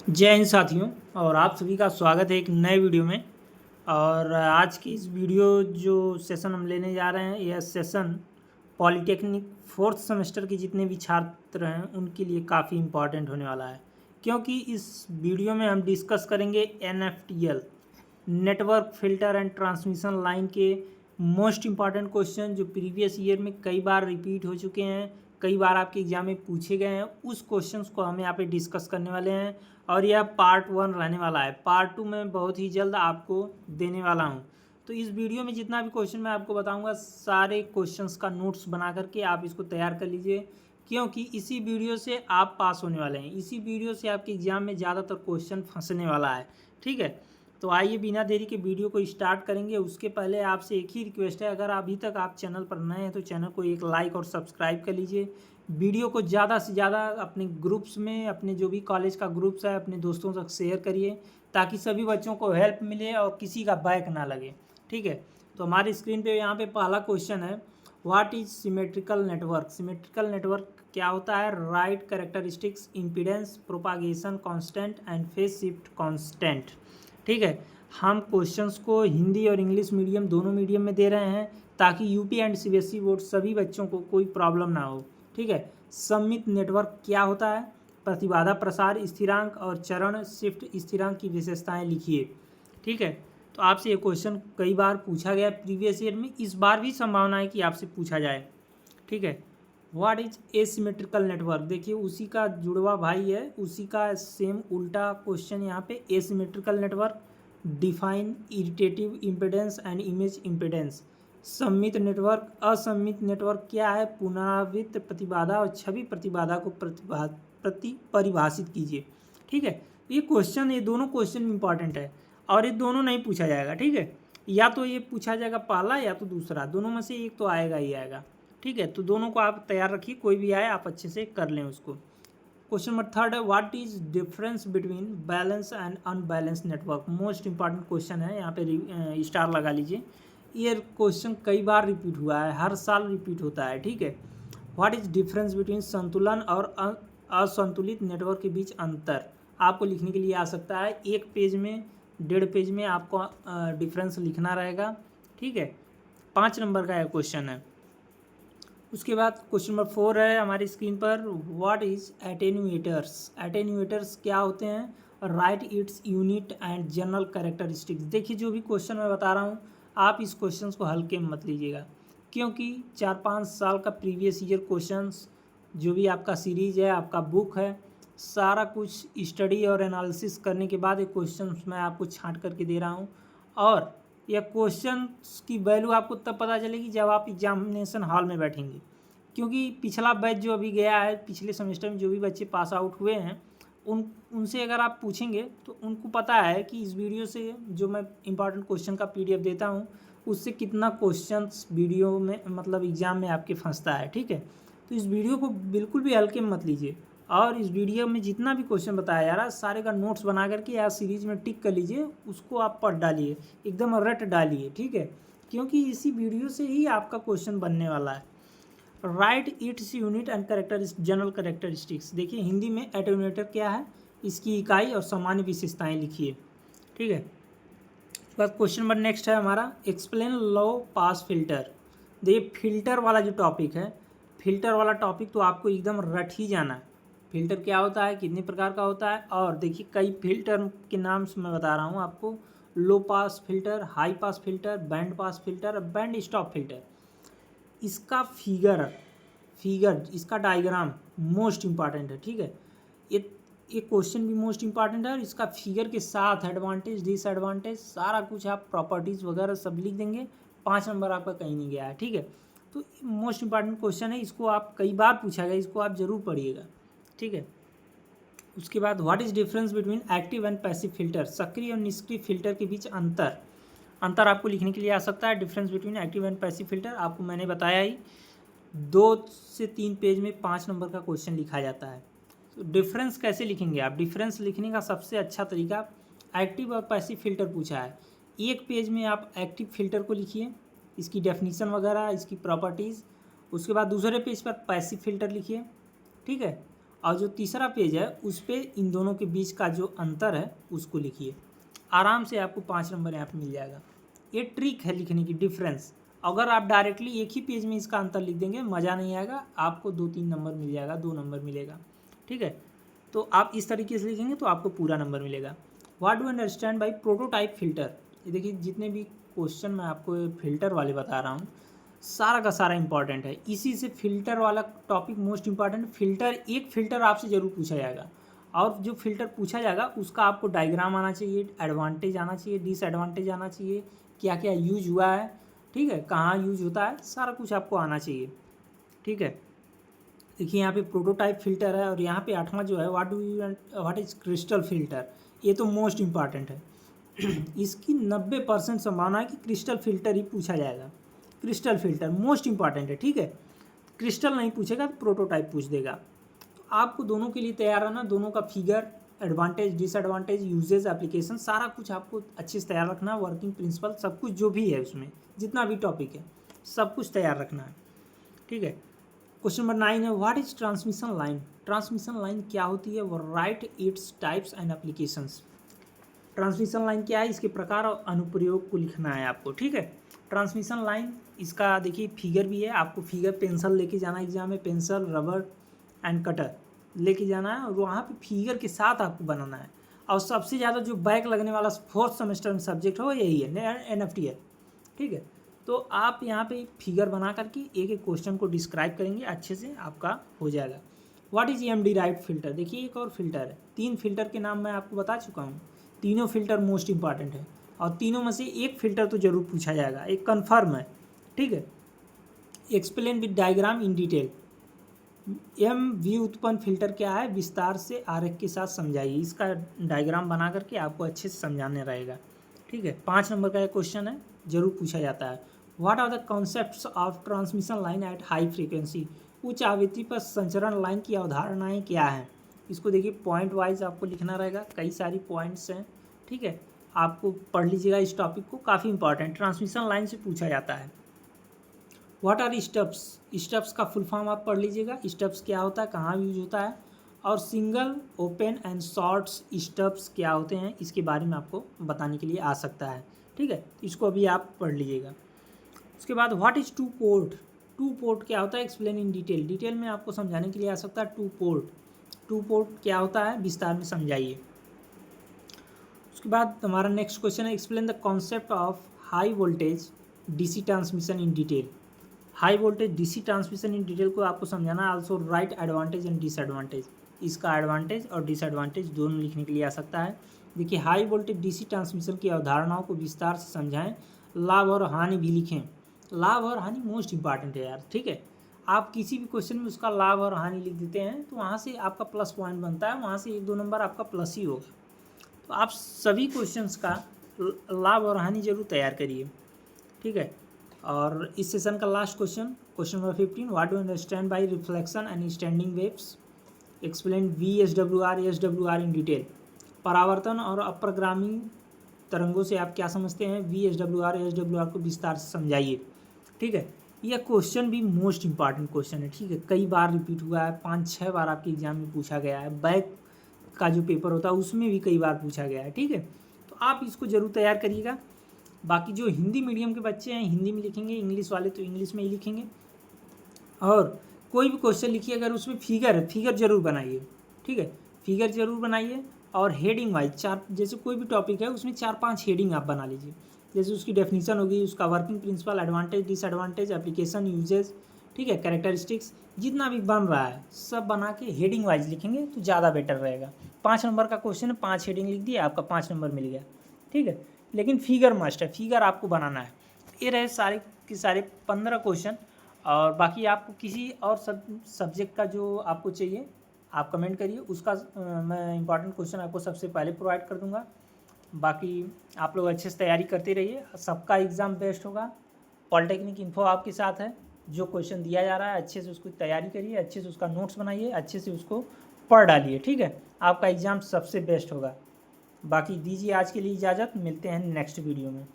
जय हिंद साथियों। और आप सभी का स्वागत है एक नए वीडियो में। और आज की इस वीडियो जो सेशन हम लेने जा रहे हैं, यह सेशन पॉलिटेक्निक फोर्थ सेमेस्टर के जितने भी छात्र हैं उनके लिए काफ़ी इम्पॉर्टेंट होने वाला है, क्योंकि इस वीडियो में हम डिस्कस करेंगे NFTL network filter and transmission line के मोस्ट इम्पॉर्टेंट क्वेश्चन जो प्रीवियस ईयर में कई बार रिपीट हो चुके हैं, कई बार आपके एग्जाम में पूछे गए हैं। उस क्वेश्चंस को हम यहाँ पे डिस्कस करने वाले हैं और यह पार्ट 1 रहने वाला है। पार्ट 2 में बहुत ही जल्द आपको देने वाला हूँ। तो इस वीडियो में जितना भी क्वेश्चन मैं आपको बताऊँगा, सारे क्वेश्चंस का नोट्स बना करके आप इसको तैयार कर लीजिए, क्योंकि इसी वीडियो से आप पास होने वाले हैं। इसी वीडियो से आपके एग्जाम में ज़्यादातर क्वेश्चन फंसने वाला है। ठीक है, तो आइए बिना देरी के वीडियो को स्टार्ट करेंगे। उसके पहले आपसे एक ही रिक्वेस्ट है, अगर अभी तक आप चैनल पर नए हैं तो चैनल को एक लाइक और सब्सक्राइब कर लीजिए। वीडियो को ज़्यादा से ज़्यादा अपने ग्रुप्स में, अपने जो भी कॉलेज का ग्रुप्स है, अपने दोस्तों तक शेयर करिए, ताकि सभी बच्चों को हेल्प मिले और किसी का बैक ना लगे। ठीक है, तो हमारी स्क्रीन पे यहाँ पे पहला क्वेश्चन है, what is symmetrical network. Symmetrical network क्या होता है? Right characteristics, impedance, propagation constant and phase shift constant. ठीक है, हम क्वेश्चंस को हिंदी और इंग्लिश मीडियम दोनों मीडियम में दे रहे हैं, ताकि यूपी एंड सीबीएसई बोर्ड सभी बच्चों को कोई प्रॉब्लम ना हो। ठीक है, सममित नेटवर्क क्या होता है? प्रतिबाधा प्रसार स्थिरांक और चरण शिफ्ट स्थिरांक की विशेषताएं लिखिए। ठीक है, तो आपसे ये क्वेश्चन कई बार पूछा गया प्रीवियस ईयर में, इस बार भी संभावना है कि आपसे पूछा जाए। ठीक है, व्हाट इज एसिमेट्रिकल नेटवर्क। देखिए, उसी का जुड़वा भाई है, उसी का सेम उल्टा क्वेश्चन यहाँ पे। Asymmetrical network, define irritative impedance and image impedance. सममित नेटवर्क, असममित नेटवर्क क्या है? पुनरावृत्त प्रतिबाधा और छवि प्रतिबाधा को परिभाषित कीजिए। ठीक है, ये क्वेश्चन, ये दोनों क्वेश्चन इंपॉर्टेंट है और ये दोनों नहीं पूछा जाएगा। ठीक है, या तो ये पूछा जाएगा पहला या तो दूसरा, दोनों में से एक तो आएगा ही आएगा। ठीक है, तो दोनों को आप तैयार रखिए, कोई भी आए आप अच्छे से कर लें उसको। क्वेश्चन नंबर थर्ड है, what is difference between balance and unbalance network. Most important question है, यहाँ पे स्टार लगा लीजिए। ये क्वेश्चन कई बार रिपीट हुआ है, हर साल रिपीट होता है। ठीक है, व्हाट इज डिफरेंस बिटवीन संतुलन और असंतुलित नेटवर्क के बीच अंतर। आपको लिखने के लिए आ सकता है, एक पेज में, 1.5 पेज में आपको डिफरेंस लिखना रहेगा। ठीक है, 5 नंबर का क्वेश्चन है। उसके बाद क्वेश्चन नंबर 4 है हमारी स्क्रीन पर, व्हाट इज एटेन्यूएटर्स। एटेन्यूएटर्स क्या होते हैं? Right its unit and general characteristics. देखिए, जो भी क्वेश्चन मैं बता रहा हूँ, आप इस क्वेश्चन को हल्के में मत लीजिएगा, क्योंकि 4-5 साल का प्रीवियस ईयर क्वेश्चंस, जो भी आपका सीरीज है, आपका बुक है, सारा कुछ स्टडी और एनालिसिस करने के बाद ये क्वेश्चन मैं आपको छांट करके दे रहा हूँ। और यह क्वेश्चन की वैल्यू आपको तब पता चलेगी जब आप एग्जामिनेशन हॉल में बैठेंगे, क्योंकि पिछला बैच जो अभी गया है, पिछले सेमेस्टर में जो भी बच्चे पास आउट हुए हैं, उनसे अगर आप पूछेंगे तो उनको पता है कि इस वीडियो से जो मैं इंपॉर्टेंट क्वेश्चन का PDF देता हूँ, उससे कितना क्वेश्चंस वीडियो में, मतलब एग्ज़ाम में आपके फंसता है। ठीक है, तो इस वीडियो को बिल्कुल भी हल्के में मत लीजिए, और इस वीडियो में जितना भी क्वेश्चन बताया जा रहा है, सारे का नोट्स बना करके या सीरीज में टिक कर लीजिए, उसको आप पढ़ डालिए, एकदम रट डालिए। ठीक है, क्योंकि इसी वीडियो से ही आपका क्वेश्चन बनने वाला है। Right its unit and general characteristics. देखिए, हिंदी में एटेन्यूएटर क्या है, इसकी इकाई और सामान्य विशेषताएं लिखिए। ठीक है, उसके बाद क्वेश्चन नंबर नेक्स्ट है हमारा, एक्सप्लेन लो पास फिल्टर। देखिए, फिल्टर वाला जो टॉपिक है, फिल्टर वाला टॉपिक तो आपको एकदम रट ही जाना है। फिल्टर क्या होता है, कितने प्रकार का होता है, और देखिए कई फिल्टर के नाम से मैं बता रहा हूँ आपको। Low pass filter, high pass filter, band pass filter, band stop filter. इसका फिगर इसका डायग्राम मोस्ट इम्पॉर्टेंट है। ठीक है, ये क्वेश्चन भी मोस्ट इम्पॉर्टेंट है, और इसका फिगर के साथ एडवांटेज डिसएडवांटेज सारा कुछ आप प्रॉपर्टीज़ वगैरह सब लिख देंगे। 5 नंबर आपका कहीं नहीं गया है। ठीक है, तो मोस्ट इम्पॉर्टेंट क्वेश्चन है, इसको आप कई बार पूछा गया, इसको आप ज़रूर पढ़िएगा। ठीक है, उसके बाद what is difference between active and passive filter. सक्रिय और निष्क्रिय फिल्टर के बीच अंतर आपको लिखने के लिए आ सकता है। Difference between active and passive filter आपको मैंने बताया ही, 2 से 3 पेज में 5 नंबर का क्वेश्चन लिखा जाता है। तो डिफरेंस कैसे लिखेंगे आप? डिफरेंस लिखने का सबसे अच्छा तरीका, एक्टिव और पैसिव फिल्टर पूछा है, एक पेज में आप एक्टिव फिल्टर को लिखिए, इसकी डेफिनीशन वगैरह, इसकी प्रॉपर्टीज़। उसके बाद दूसरे पेज पर पैसिव फिल्टर लिखिए। ठीक है, और जो तीसरा पेज है उस पर इन दोनों के बीच का जो अंतर है उसको लिखिए। आराम से आपको 5 नंबर यहाँ पे मिल जाएगा। ये ट्रिक है लिखने की, डिफरेंस। अगर आप डायरेक्टली एक ही पेज में इसका अंतर लिख देंगे मज़ा नहीं आएगा, आपको 2-3 नंबर मिल जाएगा, 2 नंबर मिलेगा, ठीक है। तो आप इस तरीके से लिखेंगे तो आपको पूरा नंबर मिलेगा। What do understand by prototype filter. ये देखिए जितने भी क्वेश्चन मैं आपको फिल्टर वाले बता रहा हूँ सारा का सारा इंपॉर्टेंट है। इसी से फिल्टर वाला टॉपिक मोस्ट इंपॉर्टेंट। फिल्टर, एक फ़िल्टर आपसे ज़रूर पूछा जाएगा और जो फ़िल्टर पूछा जाएगा उसका आपको डायग्राम आना चाहिए, एडवांटेज आना चाहिए, डिसएडवांटेज आना चाहिए, क्या क्या यूज हुआ है, ठीक है, कहाँ यूज होता है, सारा कुछ आपको आना चाहिए, ठीक है। देखिए यहाँ पे प्रोटोटाइप फिल्टर है और यहाँ पे 8वां जो है व्हाट इज क्रिस्टल फिल्टर। ये तो मोस्ट इम्पॉर्टेंट है। इसकी 90% संभावना है कि क्रिस्टल फिल्टर ही पूछा जाएगा। क्रिस्टल फिल्टर मोस्ट इंपॉर्टेंट है, ठीक है। क्रिस्टल नहीं पूछेगा तो प्रोटोटाइप पूछ देगा। तो आपको दोनों के लिए तैयार रहना, दोनों का figure, advantage, disadvantage, uses, application, सारा कुछ आपको अच्छे से तैयार रखना है। वर्किंग प्रिंसिपल सब कुछ जो भी है उसमें जितना भी टॉपिक है सब कुछ तैयार रखना है, ठीक है। क्वेश्चन नंबर 9 है what is transmission line. Transmission line क्या होती है, वो right its types and applications. Transmission line क्या है, इसके प्रकार और अनुप्रयोग को लिखना है आपको, ठीक है। ट्रांसमिशन लाइन, इसका देखिए फिगर भी है, आपको फिगर पेंसिल लेके जाना एग्जाम में, पेंसिल, रबर एंड कटर लेके जाना है और वहाँ पे फिगर के साथ आपको बनाना है। और सबसे ज़्यादा जो बैक लगने वाला 4th सेमेस्टर में सब्जेक्ट हो यही है, NFT है, ठीक है। तो आप यहाँ पे फिगर बना करके एक एक क्वेश्चन को डिस्क्राइब करेंगे, अच्छे से आपका हो जाएगा। What is EM derived filter. देखिए एक और फिल्टर है, 3 फिल्टर के नाम मैं आपको बता चुका हूँ। तीनों फिल्टर मोस्ट इंपॉर्टेंट है और तीनों में से एक फिल्टर तो जरूर पूछा जाएगा, एक कन्फर्म है, ठीक है। Explain with diagram in detail. व्युत्पन्न फिल्टर क्या है, विस्तार से आरेख के साथ समझाइए। इसका डायग्राम बना करके आपको अच्छे से समझाने रहेगा, ठीक है। 5 नंबर का एक क्वेश्चन है, जरूर पूछा जाता है। What are the concepts of transmission line at high frequency. उच्च आवृत्ति पर संचरण लाइन की अवधारणाएं क्या हैं। इसको देखिए पॉइंट वाइज आपको लिखना रहेगा, कई सारी पॉइंट्स हैं, ठीक है। आपको पढ़ लीजिएगा इस टॉपिक को, काफ़ी इंपॉर्टेंट, ट्रांसमिशन लाइन से पूछा जाता है। What are stubs. स्टब्स का फुल फॉर्म आप पढ़ लीजिएगा, स्टब्स क्या होता है, कहाँ यूज होता है, और single, open end shorts stubs क्या होते हैं, इसके बारे में आपको बताने के लिए आ सकता है, ठीक है। इसको अभी आप पढ़ लीजिएगा। उसके बाद what is two port. Two port क्या होता है, एक्सप्लेन इन डिटेल। डिटेल में आपको समझाने के लिए आ सकता है टू पोर्ट। टू पोर्ट क्या होता है, विस्तार में समझाइए। उसके बाद हमारा नेक्स्ट क्वेश्चन है explain the concept of high voltage DC transmission in detail. High voltage DC transmission in detail को आपको समझाना। Also right advantage and disadvantage. इसका एडवांटेज और डिसएडवांटेज दोनों लिखने के लिए आ सकता है। देखिए हाई वोल्टेज DC ट्रांसमिशन की अवधारणाओं को विस्तार से समझाएं, लाभ और हानि भी लिखें। लाभ और हानि मोस्ट इंपॉर्टेंट है यार, ठीक है। आप किसी भी क्वेश्चन में उसका लाभ और हानि लिख देते हैं तो वहाँ से आपका प्लस पॉइंट बनता है, वहाँ से 1-2 नंबर आपका प्लस ही होगा। तो आप सभी क्वेश्चंस का लाभ और हानि जरूर तैयार करिए, ठीक है। और इस सेशन का last question, question number 15, what do understand by reflection and standing waves. Explain VSWR SWR in detail. परावर्तन और अपरगामी तरंगों से आप क्या समझते हैं, VSWR SWR को विस्तार से समझाइए, ठीक है। यह क्वेश्चन भी मोस्ट इंपॉर्टेंट क्वेश्चन है, ठीक है। कई बार रिपीट हुआ है, 5-6 बार आपके एग्जाम में पूछा गया है। बैक का जो पेपर होता है उसमें भी कई बार पूछा गया है, ठीक है। तो आप इसको जरूर तैयार करिएगा। बाकी जो हिंदी मीडियम के बच्चे हैं हिंदी में लिखेंगे, इंग्लिश वाले तो इंग्लिश में ही लिखेंगे। और कोई भी क्वेश्चन लिखिए अगर उसमें फिगर है, फिगर जरूर बनाइए, ठीक है। फिगर जरूर बनाइए और हेडिंग वाइज 4, जैसे कोई भी टॉपिक है उसमें 4-5 हेडिंग आप बना लीजिए। जैसे उसकी डेफिनेशन होगी, उसका working principle, advantage, disadvantage, application, uses, ठीक है, कैरेक्टरिस्टिक्स, जितना भी बन रहा है सब बना के हेडिंग वाइज लिखेंगे तो ज़्यादा बेटर रहेगा। 5 नंबर का क्वेश्चन है, 5 हेडिंग लिख दिया, आपका 5 नंबर मिल गया, ठीक है। लेकिन फिगर मस्ट है, फिगर आपको बनाना है। ये रहे सारे के सारे 15 क्वेश्चन। और बाकी आपको किसी और सब्जेक्ट का जो आपको चाहिए आप कमेंट करिए, उसका मैं इंपॉर्टेंट क्वेश्चन आपको सबसे पहले प्रोवाइड कर दूंगा। बाकी आप लोग अच्छे से तैयारी करते रहिए, सबका एग्ज़ाम बेस्ट होगा। पॉलिटेक्निक इन्फो आपके साथ है, जो क्वेश्चन दिया जा रहा है अच्छे से उसकी तैयारी करिए, अच्छे से उसका नोट्स बनाइए, अच्छे से उसको पढ़ डालिए, ठीक है। आपका एग्ज़ाम सबसे बेस्ट होगा। बाकी दीजिए आज के लिए इजाज़त, मिलते हैं नेक्स्ट वीडियो में।